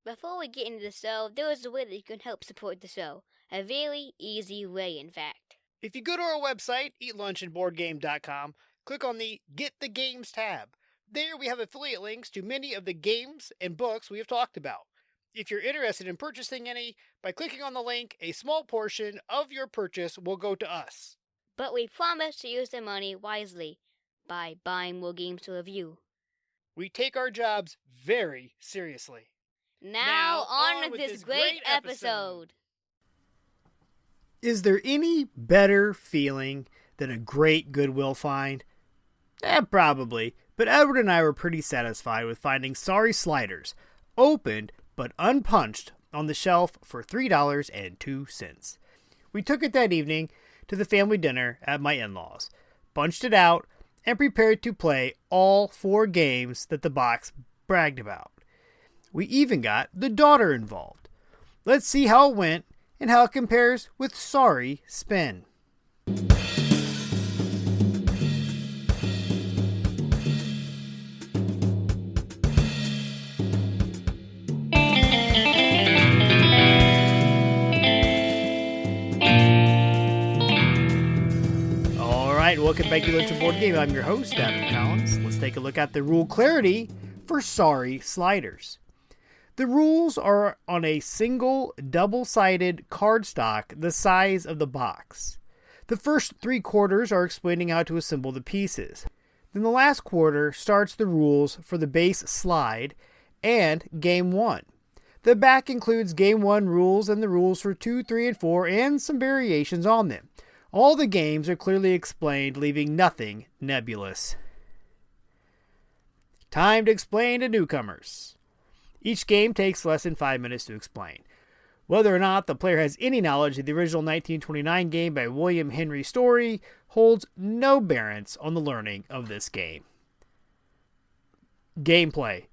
Before we get into the show, there is a way that you can help support the show. A very easy way, in fact. If you go to our website, eatlunchandboardgame.com, click on the Get the Games tab. There we have affiliate links to many of the games and books we have talked about. If you're interested in purchasing any, by clicking on the link, a small portion of your purchase will go to us. But we promise to use the money wisely by buying more games to review. We take our jobs very seriously. Now on with this great episode. Is there any better feeling than a great Goodwill find? Probably, but Edward and I were pretty satisfied with finding Sorry Sliders, opened but unpunched, on the shelf for $3.02. We took it that evening to the family dinner at my in-laws, punched it out, and prepared to play all 4 games that the box bragged about. We even got the daughter involved. Let's see how it went and how it compares with Sorry Spin. Welcome back to Lunch and Board Game. I'm your host, Adam Collins. Let's take a look at the rule clarity for Sorry Sliders. The rules are on a single double-sided cardstock the size of the box. The first 3 quarters are explaining how to assemble the pieces. Then the last quarter starts the rules for the base slide and Game 1. The back includes Game 1 rules and the rules for 2, 3, and 4 and some variations on them. All the games are clearly explained, leaving nothing nebulous. Time to explain to newcomers. Each game takes less than 5 minutes to explain. Whether or not the player has any knowledge of the original 1929 game by William Henry Story holds no bearance on the learning of this game. Gameplay.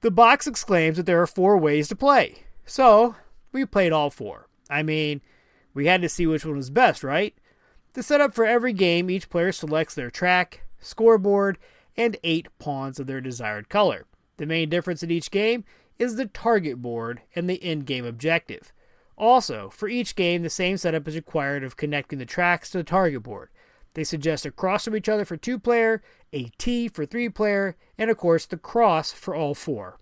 The box exclaims that there are 4 ways to play. So, we played all 4. I mean, we had to see which one was best, right? The setup for every game, each player selects their track, scoreboard, and 8 pawns of their desired color. The main difference in each game is the target board and the end-game objective. Also, for each game, the same setup is required of connecting the tracks to the target board. They suggest a cross from each other for 2-player, a T for 3-player, and of course the cross for all 4.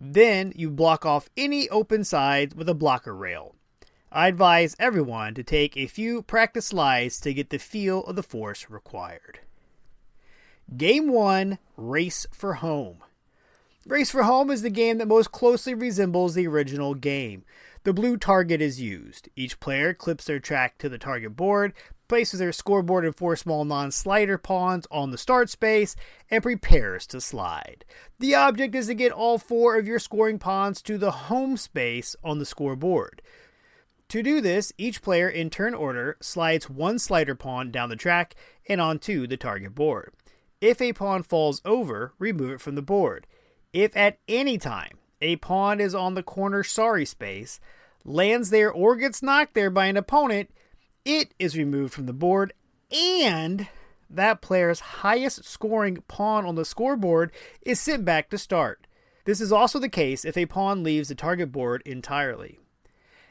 Then you block off any open sides with a blocker rail. I advise everyone to take a few practice slides to get the feel of the force required. Game 1, Race for Home. Race for Home is the game that most closely resembles the original game. The blue target is used. Each player clips their track to the target board, places their scoreboard and 4 small non-slider pawns on the start space, and prepares to slide. The object is to get all 4 of your scoring pawns to the home space on the scoreboard. To do this, each player in turn order slides 1 slider pawn down the track and onto the target board. If a pawn falls over, remove it from the board. If at any time a pawn is on the corner sorry space, lands there, or gets knocked there by an opponent, it is removed from the board, and that player's highest scoring pawn on the scoreboard is sent back to start. This is also the case if a pawn leaves the target board entirely.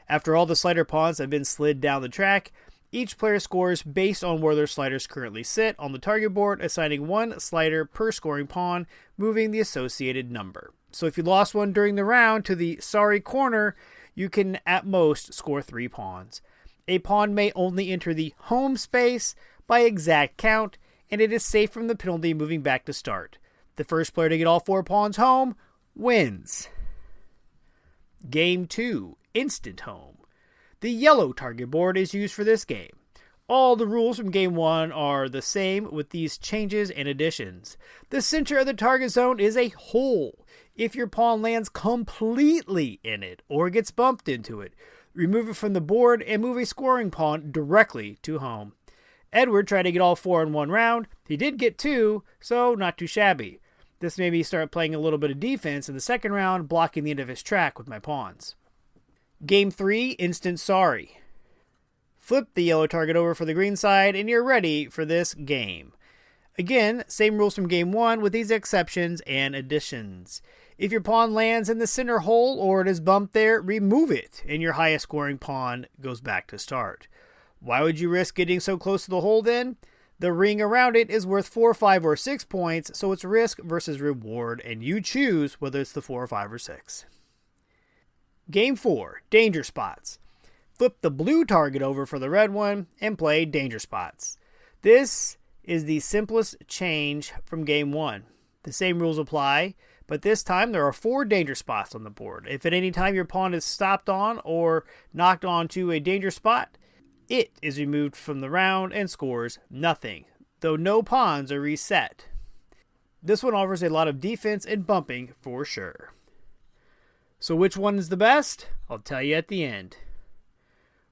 After all the slider pawns have been slid down the track, each player scores based on where their sliders currently sit on the target board, assigning 1 slider per scoring pawn, moving the associated number. So if you lost one during the round to the sorry corner, you can at most score 3 pawns. A pawn may only enter the home space by exact count, and it is safe from the penalty moving back to start. The first player to get all 4 pawns home wins. Game 2, Instant Home. The yellow target board is used for this game. All the rules from Game 1 are the same with these changes and additions. The center of the target zone is a hole. If your pawn lands completely in it or gets bumped into it, remove it from the board and move a scoring pawn directly to home. Edward tried to get all 4 in one round. He did get 2, so not too shabby. This made me start playing a little bit of defense in the second round, blocking the end of his track with my pawns. Game 3, Instant Sorry. Flip the yellow target over for the green side, and you're ready for this game. Again, same rules from Game 1 with these exceptions and additions. If your pawn lands in the center hole or it is bumped there, remove it, and your highest scoring pawn goes back to start. Why would you risk getting so close to the hole then? The ring around it is worth 4, 5, or 6 points, so it's risk versus reward, and you choose whether it's the 4, 5, or 6. Game 4, Danger Spots. Flip the blue target over for the red one and play Danger Spots. This is the simplest change from Game 1. The same rules apply, but this time there are 4 danger spots on the board. If at any time your pawn is stopped on or knocked onto a danger spot, it is removed from the round and scores nothing, though no pawns are reset. This one offers a lot of defense and bumping for sure. So which one is the best? I'll tell you at the end.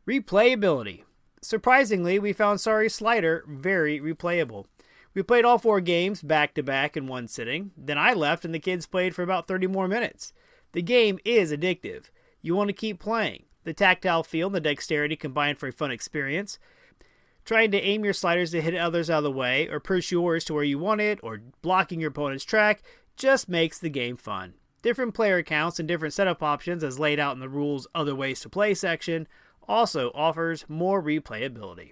Replayability. Surprisingly, we found Sorry Slider very replayable. We played all 4 games back to back in one sitting. Then I left and the kids played for about 30 more minutes. The game is addictive. You want to keep playing. The tactile feel and the dexterity combine for a fun experience. Trying to aim your sliders to hit others out of the way, or push yours to where you want it, or blocking your opponent's track, just makes the game fun. Different player accounts and different setup options as laid out in the rules Other Ways to Play section also offers more replayability.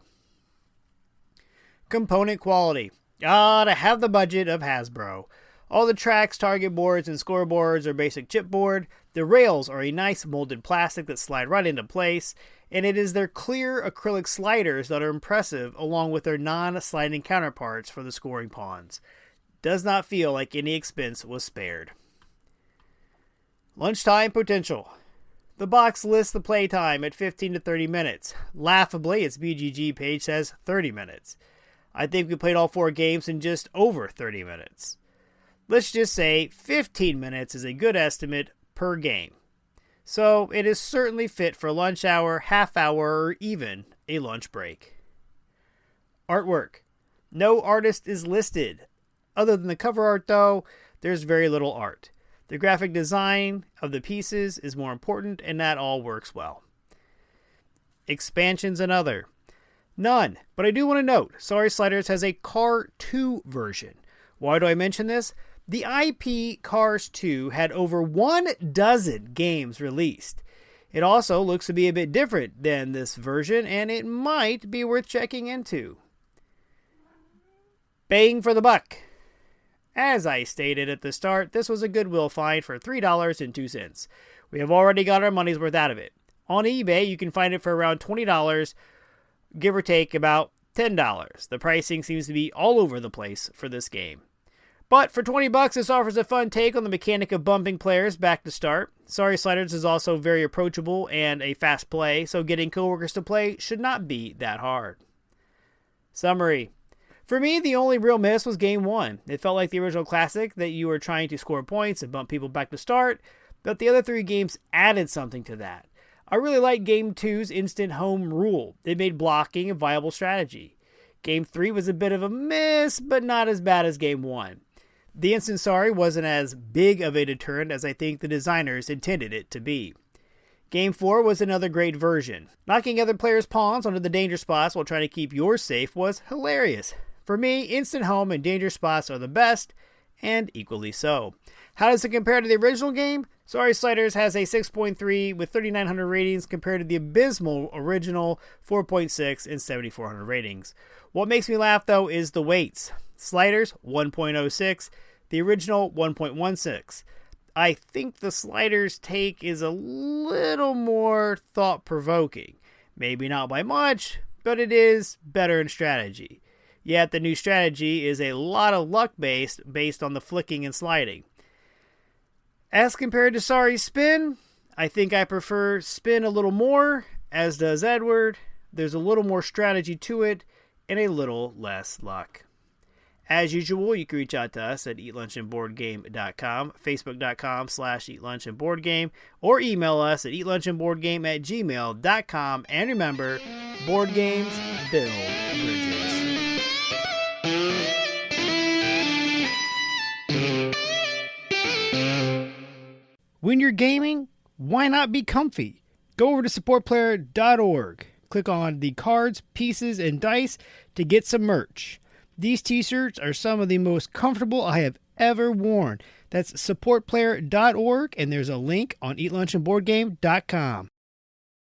Component quality. To have the budget of Hasbro. All the tracks, target boards, and scoreboards are basic chipboard. The rails are a nice molded plastic that slide right into place, and it is their clear acrylic sliders that are impressive along with their non-sliding counterparts for the scoring pawns. Does not feel like any expense was spared. Lunchtime potential. The box lists the playtime at 15 to 30 minutes. Laughably, its BGG page says 30 minutes. I think we played all 4 games in just over 30 minutes. Let's just say 15 minutes is a good estimate per game. So it is certainly fit for lunch hour, half hour, or even a lunch break. Artwork. No artist is listed. Other than the cover art though, there's very little art. The graphic design of the pieces is more important, and that all works well. Expansions and other. None, but I do want to note, Sorry Sliders has a Car 2 version. Why do I mention this? The IP Cars 2 had over 12 games released. It also looks to be a bit different than this version, and it might be worth checking into. Bang for the buck. As I stated at the start, this was a Goodwill find for $3.02. We have already got our money's worth out of it. On eBay, you can find it for around $20, give or take about $10. The pricing seems to be all over the place for this game. But for $20, this offers a fun take on the mechanic of bumping players back to start. Sorry Sliders is also very approachable and a fast play, so getting coworkers to play should not be that hard. Summary. For me, the only real miss was Game 1. It felt like the original classic that you were trying to score points and bump people back to start, but the other 3 games added something to that. I really liked Game 2's instant home rule. It made blocking a viable strategy. Game 3 was a bit of a miss, but not as bad as Game 1. The instant sorry wasn't as big of a deterrent as I think the designers intended it to be. Game 4 was another great version. Knocking other players' pawns onto the danger spots while trying to keep yours safe was hilarious. For me, instant home and danger spots are the best, and equally so. How does it compare to the original game? Sorry Sliders has a 6.3 with 3,900 ratings compared to the abysmal original 4.6 and 7,400 ratings. What makes me laugh though is the weights. Sliders 1.06, the original 1.16. I think the Sliders take is a little more thought-provoking. Maybe not by much, but it is better in strategy. Yet the new strategy is a lot of luck-based on the flicking and sliding. As compared to Sorry Spin, I think I prefer Spin a little more, as does Edward. There's a little more strategy to it, and a little less luck. As usual, you can reach out to us at eatlunchandboardgame.com, facebook.com/eatlunchandboardgame, or email us at eatlunchandboardgame@gmail.com. And remember, board games build bridges. When you're gaming, why not be comfy? Go over to supportplayer.org. Click on the cards, pieces, and dice to get some merch. These t-shirts are some of the most comfortable I have ever worn. That's supportplayer.org, and there's a link on eatlunchandboardgame.com.